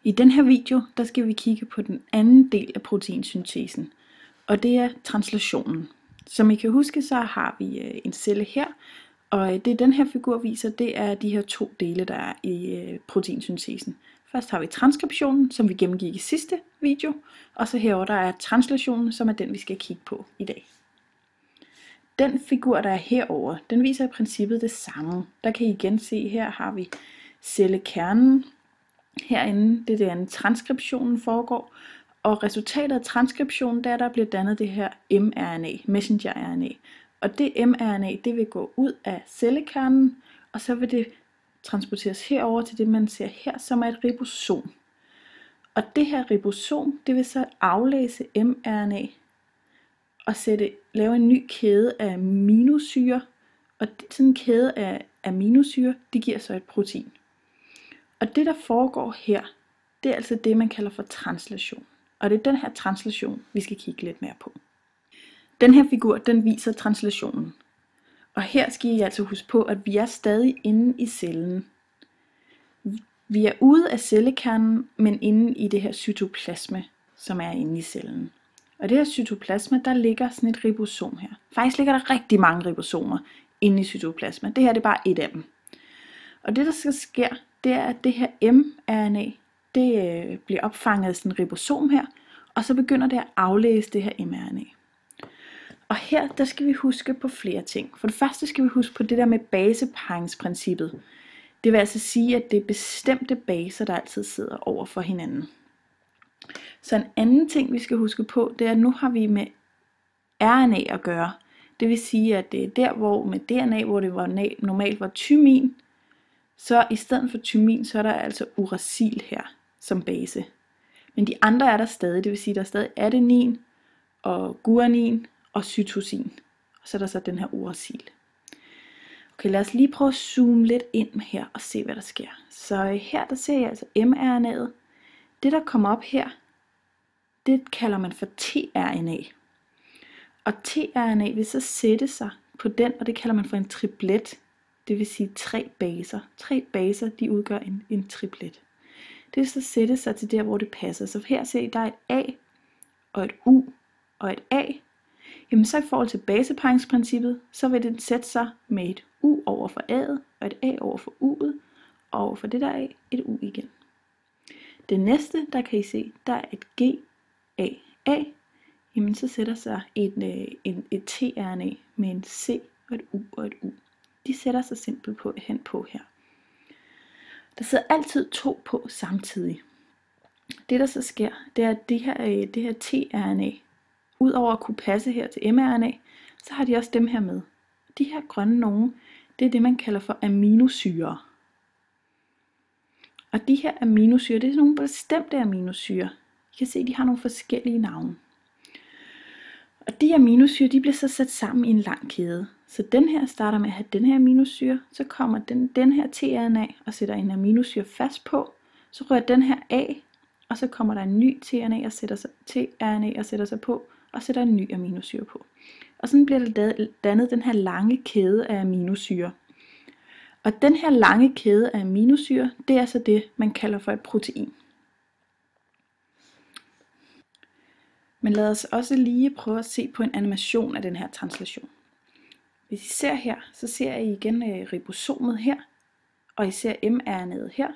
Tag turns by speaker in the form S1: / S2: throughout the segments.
S1: I den her video, der skal vi kigge på den anden del af proteinsyntesen, og det er translationen. Som I kan huske, så har vi en celle her, og det den her figur viser, det er de her to dele, der er i proteinsyntesen. Først har vi transkriptionen, som vi gennemgik i sidste video, og så herover der er translationen, som er den, vi skal kigge på i dag. Den figur, der er herover, den viser i princippet det samme. Der kan I igen se, her har vi cellekernen. Herinde, det er derinde transkriptionen foregår, og resultatet af transkriptionen, der bliver dannet det her mRNA, messenger-RNA. Og det mRNA, det vil gå ud af cellekernen, og så vil det transporteres herover til det, man ser her, som er et ribosom. Og det her ribosom, det vil så aflæse mRNA og lave en ny kæde af aminosyre, og sådan en kæde af aminosyre, det giver så et protein. Og det, der foregår her, det er altså det, man kalder for translation. Og det er den her translation, vi skal kigge lidt mere på. Den her figur, den viser translationen. Og her skal I altså huske på, at vi er stadig inde i cellen. Vi er ude af cellekernen, men inde i det her cytoplasma, som er inde i cellen. Og det her cytoplasma, der ligger sådan et ribosom her. Faktisk ligger der rigtig mange ribosomer inde i cytoplasma. Det her det er bare et af dem. Og det, der skal ske, det er, at det her mRNA, det bliver opfanget af sådan en ribosom her, og så begynder det at aflæse det her mRNA. Og her, der skal vi huske på flere ting. For det første skal vi huske på det der med baseparingsprincippet. Det vil altså sige, at det er bestemte baser, der altid sidder over for hinanden. Så en anden ting, vi skal huske på, det er, at nu har vi med RNA at gøre. Det vil sige, at det er der, hvor med DNA, hvor det normalt var thymin, så i stedet for thymin, så er der altså uracil her som base. Men de andre er der stadig, det vil sige, at der er stadig adenin og guanin og cytosin. Og så er der så den her uracil. Okay, lad os lige prøve at zoome lidt ind her og se, hvad der sker. Så her der ser jeg altså mRNA'et. Det der kommer op her, det kalder man for tRNA. Og tRNA vil så sætte sig på den, og det kalder man for en triplet. Det vil sige 3 baser. 3 baser, de udgør en triplet. Det vil så sætte sig til der, hvor det passer. Så her ser I, der er et A, og et U, og et A. Jamen så i forhold til baseparingsprincippet, så vil det sætte sig med et U over for A'et, og et A over for U'et, og over for det der A, et U igen. Det næste, der kan I se, der er et G, A, A. Jamen så sætter sig et tRNA med en C og et U og et U. De sætter sig simpelthen hen på her. Der sidder altid 2 på samtidig. Det der så sker, det er, at det her tRNA, udover at kunne passe her til mRNA, så har de også dem her med. De her grønne nogen, det er det man kalder for aminosyrer. Og de her aminosyrer, det er nogle bestemte aminosyrer. I kan se, de har nogle forskellige navne. Og de aminosyrer, de bliver så sat sammen i en lang kæde. Så den her starter med at have den her aminosyre, så kommer den her tRNA og sætter en aminosyre fast på. Så rører den her af, og så kommer der en ny tRNA og sætter sig på, og sætter en ny aminosyre på. Og sådan bliver der dannet den her lange kæde af aminosyrer. Og den her lange kæde af aminosyrer, det er så det, man kalder for et protein. Men lad os også lige prøve at se på en animation af den her translation. Hvis I ser her, så ser I igen ribosomet her, og I ser mRNA'et her.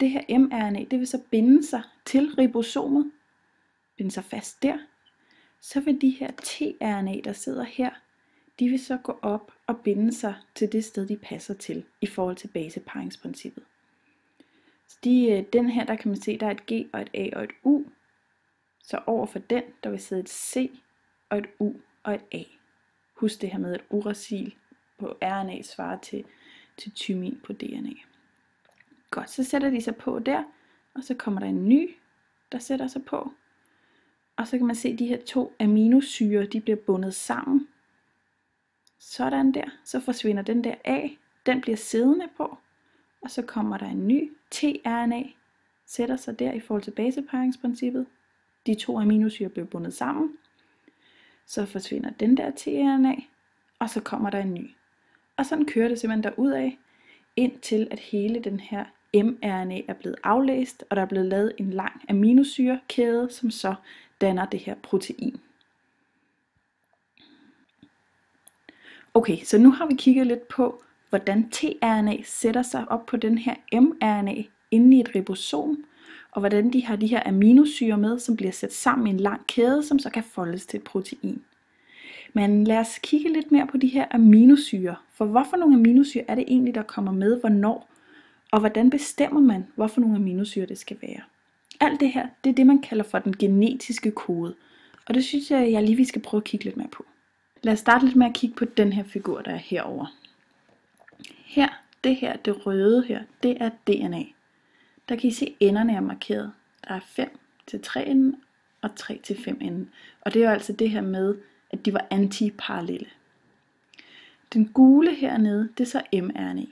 S1: Det her mRNA, det vil så binde sig til ribosomet, binde sig fast der. Så vil de her tRNA, der sidder her, de vil så gå op og binde sig til det sted, de passer til, i forhold til baseparingsprincippet. Så den her, der kan man se, der er et G og et A og et U. Så over for den, der vil sidde et C og et U og et A. Husk det her med, at uracil på RNA svarer til thymin på DNA. Godt, så sætter de sig på der, og så kommer der en ny, der sætter sig på. Og så kan man se, at de her 2 aminosyrer, de bliver bundet sammen. Sådan der, så forsvinder den der A, den bliver siddende på. Og så kommer der en ny tRNA, sætter sig der i forhold til baseparingsprincippet. De 2 aminosyrer bliver bundet sammen. Så forsvinder den der tRNA, og så kommer der en ny. Og sådan kører det simpelthen derudad, indtil at hele den her mRNA er blevet aflæst, og der er blevet lavet en lang aminosyrekæde, som så danner det her protein. Okay, så nu har vi kigget lidt på, hvordan tRNA sætter sig op på den her mRNA inde i et ribosom, og hvordan de har de her aminosyrer med, som bliver sat sammen i en lang kæde, som så kan foldes til et protein. Men lad os kigge lidt mere på de her aminosyrer. For hvorfor nogle aminosyrer er det egentlig, der kommer med, hvornår? Og hvordan bestemmer man, hvorfor nogle aminosyrer det skal være? Alt det her, det er det, man kalder for den genetiske kode. Og det synes jeg lige vi skal prøve at kigge lidt mere på. Lad os starte lidt med at kigge på den her figur, der er herovre. Det røde her, det er DNA. Der kan I se, enderne er markeret. Der er 5 til 3 enden og 3 til 5 enden. Og det er jo altså det her med, at de var antiparallelle. Den gule hernede, det er så mRNA.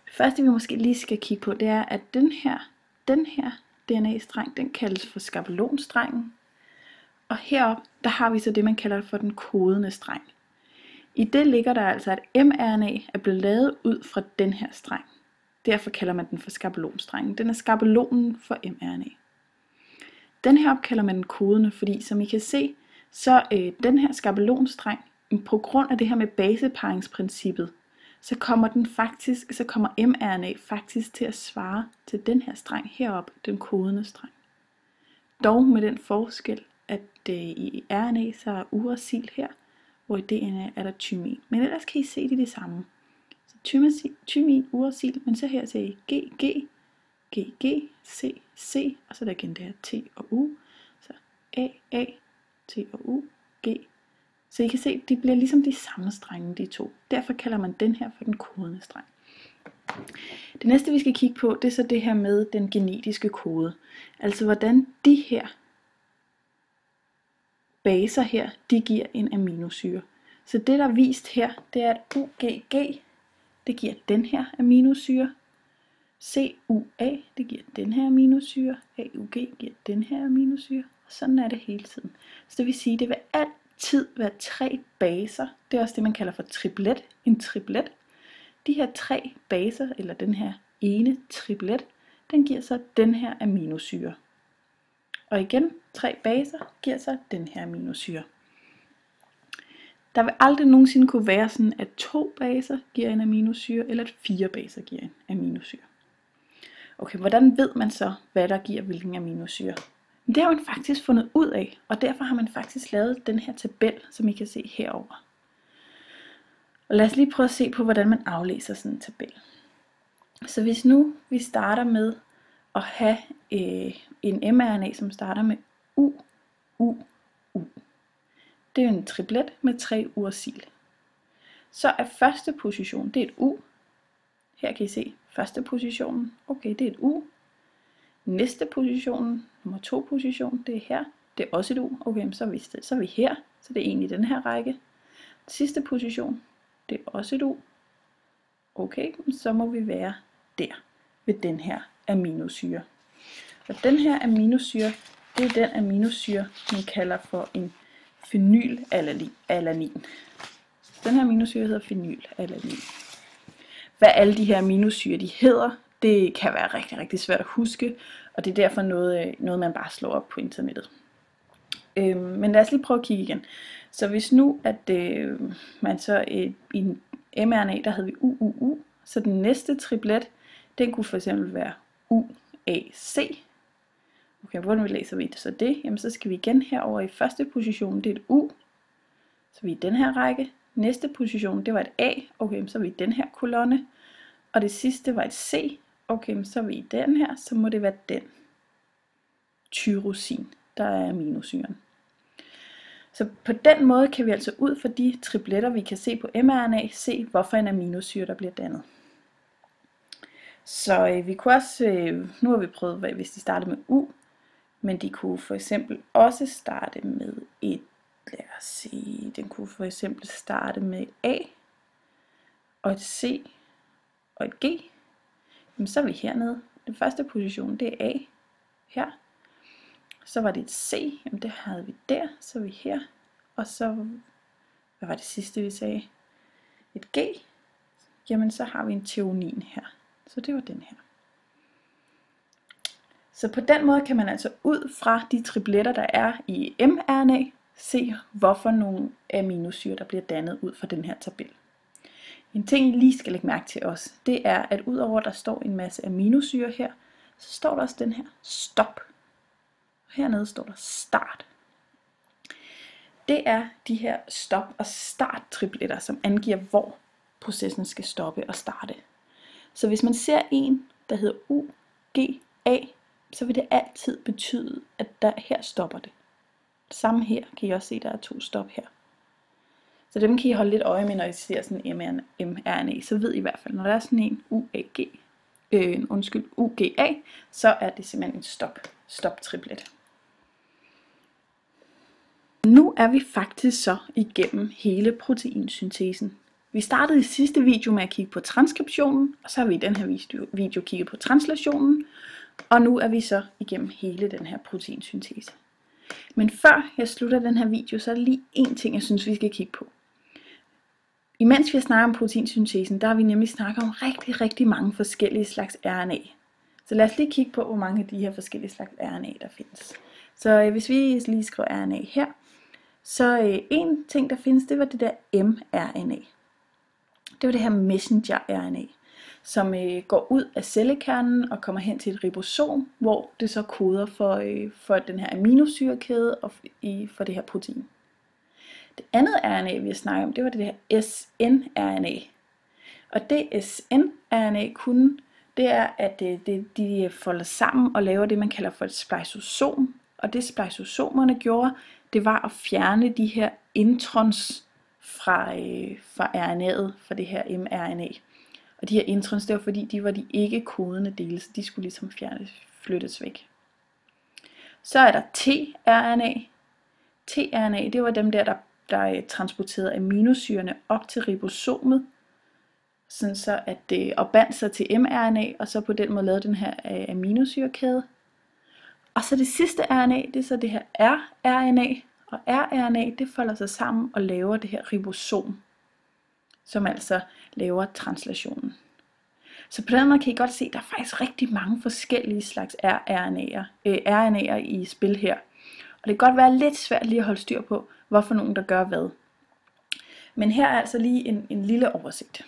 S1: Det første vi måske lige skal kigge på, det er, at den her DNA-streng, den kaldes for skabelonstrengen. Og heroppe, der har vi så det, man kalder for den kodende streng. I det ligger der altså, at mRNA er blevet lavet ud fra den her streng. Derfor kalder man den for skabelonstrengen. Den er skabelonen for mRNA. Den her kalder man den kodende, fordi som I kan se, så den her skabelonstreng, på grund af det her med baseparingsprincippet, så kommer mRNA faktisk til at svare til den her streng heroppe, den kodende streng. Dog med den forskel, at i RNA så er uracil her, hvor i DNA er der thymin. Men ellers kan I se det samme. Så thymin, uracil, men så her ser I G, C, og så der igen det her T og U. Så A, T og U, G. Så I kan se, de bliver ligesom de samme strenge, de to. Derfor kalder man den her for den kodende streng. Det næste vi skal kigge på, det er så det her med den genetiske kode. Altså hvordan de her baser her, de giver en aminosyre. Så det der er vist her, det er at UGG, det giver den her aminosyre. CUA, det giver den her aminosyre. AUG giver den her aminosyre. Og sådan er det hele tiden. Så det vil sige, det vil altid være 3 baser. Det er også det, man kalder for triplet. En triplet. De her 3 baser, eller den her ene triplet, den giver så den her aminosyre. Og igen, 3 baser giver så den her aminosyre. Der vil aldrig nogensinde kunne være sådan, at 2 baser giver en aminosyre, eller at 4 baser giver en aminosyre. Okay, hvordan ved man så, hvad der giver hvilken aminosyre? Det har man faktisk fundet ud af, og derfor har man faktisk lavet den her tabel, som I kan se herovre. Og lad os lige prøve at se på, hvordan man aflæser sådan en tabel. Så hvis nu vi starter med at have en mRNA, som starter med U. Det er en triplet med 3 uracil. Så er første position, det er et U. Her kan I se første positionen. Okay, det er et U. Næste positionen, nummer 2 position, det er her. Det er også et U. Okay, så er vi her. Så det er egentlig den her række. Sidste position, det er også et U. Okay, så må vi være der ved den her aminosyre. Og den her aminosyre, det er den aminosyre, man kalder for en phenylalanin. Den her aminosyre hedder phenylalanin. Hvad alle de her aminosyre de hedder, det kan være rigtig, rigtig svært at huske, og det er derfor noget man bare slår op på internettet. Men lad os lige prøve at kigge igen. Så hvis nu, at man så i en mRNA, der havde vi UUU, så den næste triplet, den kunne for eksempel være UAC. Okay, hvordan læser vi det så det? Jamen så skal vi igen herover i første position, det er et U. Så vi er i den her række. Næste position, det var et A. Okay, så er vi i den her kolonne. Og det sidste var et C. Okay, så er vi i den her, så må det være den. Tyrosin, der er aminosyren. Så på den måde kan vi altså ud fra de tripletter, vi kan se på mRNA, se hvorfor en aminosyre, der bliver dannet. Så vi kunne også, nu har vi prøvet, hvis de starter med U, men de kunne for eksempel også starte med et, lad os se, den kunne for eksempel starte med et A, og et C, og et G. Jamen, så er vi hernede. Den første position, det er A, her. Så var det et C, jamen det havde vi der, så er vi her. Og så, hvad var det sidste vi sagde? Et G, jamen så har vi en threonin her. Så det var den her. Så på den måde kan man altså ud fra de tripletter, der er i mRNA, se hvorfor nogle aminosyrer, der bliver dannet ud fra den her tabel. En ting, I lige skal lægge mærke til også, det er, at udover at der står en masse aminosyrer her, så står der også den her stop. Hernede står der start. Det er de her stop- og start-tripletter, som angiver, hvor processen skal stoppe og starte. Så hvis man ser en, der hedder UGA, så vil det altid betyde, at her stopper det. Samme her kan I også se, at der er 2 stop her. Så dem kan I holde lidt øje med, når I ser sådan en mRNA. Så ved I i hvert fald, når der er sådan en UGA, så er det simpelthen en stop-triplet. Nu er vi faktisk så igennem hele proteinsyntesen. Vi startede i sidste video med at kigge på transkriptionen, og så har vi i den her video kigget på translationen, og nu er vi så igennem hele den her proteinsyntese. Men før jeg slutter den her video, så er der lige en ting, jeg synes, vi skal kigge på. Imens vi har snakket om proteinsyntesen, der har vi nemlig snakket om rigtig mange forskellige slags RNA. Så lad os lige kigge på, hvor mange af de her forskellige slags RNA, der findes. Så hvis vi lige skriver RNA her, så en ting, der findes, det var det der mRNA. Det var det her messenger-RNA, som går ud af cellekernen og kommer hen til et ribosom, hvor det så koder for den her aminosyrekæde og for det her protein. Det andet RNA, vi har snakket om, det var det her snRNA. Og det snRNA kunne, det er, at de folder sammen og laver det, man kalder for et spliceosom. Og det spliceosomerne gjorde, det var at fjerne de her introns fra RNA'et, fra det her mRNA. Og de her introns, det var fordi, de var de ikke-kodende dele, så de skulle ligesom flyttes væk. Så er der tRNA. tRNA, det var dem der transporterede aminosyrene op til ribosomet, sådan så at det bandt sig til mRNA, og så på den måde lavede den her aminosyrekæde. Og så det sidste RNA, det er så det her rRNA, og rRNA, det folder sig sammen og laver det her ribosom, som altså laver translationen. Så på den måde kan I godt se, at der er faktisk rigtig mange forskellige slags RNA'er i spil her. Og det kan godt være lidt svært lige at holde styr på, hvorfor nogen der gør hvad. Men her er altså lige en lille oversigt.